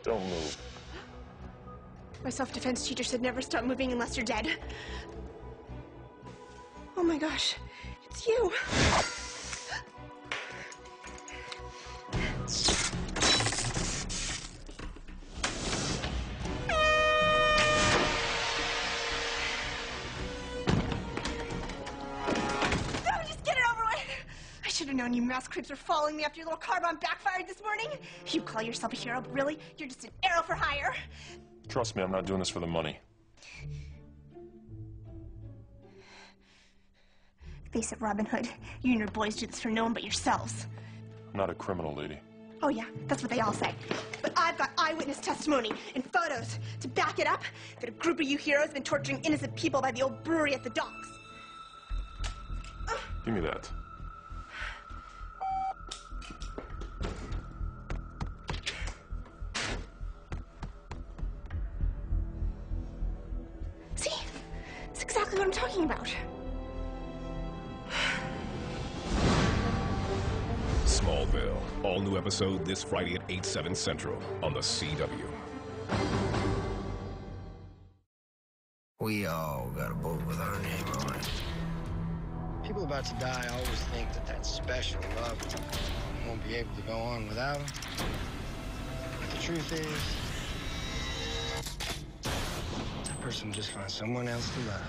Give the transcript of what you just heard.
Don't move. My self-defense teacher said never stop moving unless you're dead. Oh my gosh, it's you. I should have known you mass creeps were following me after your little car bomb backfired this morning. You call yourself a hero, but really, you're just an arrow for hire. Trust me, I'm not doing this for the money. Face it, Robin Hood. You and your boys do this for no one but yourselves. I'm not a criminal, lady. Oh yeah, that's what they all say. But I've got eyewitness testimony and photos to back it up that a group of you heroes have been torturing innocent people by the old brewery at the docks. Give me that. See? It's exactly what I'm talking about. Smallville. All new episode this Friday at 8/7 Central on the CW. We all got a boat with our name on it. People about to die always think that special love won't be able to go on without them. But the truth is, that person will just find someone else to love.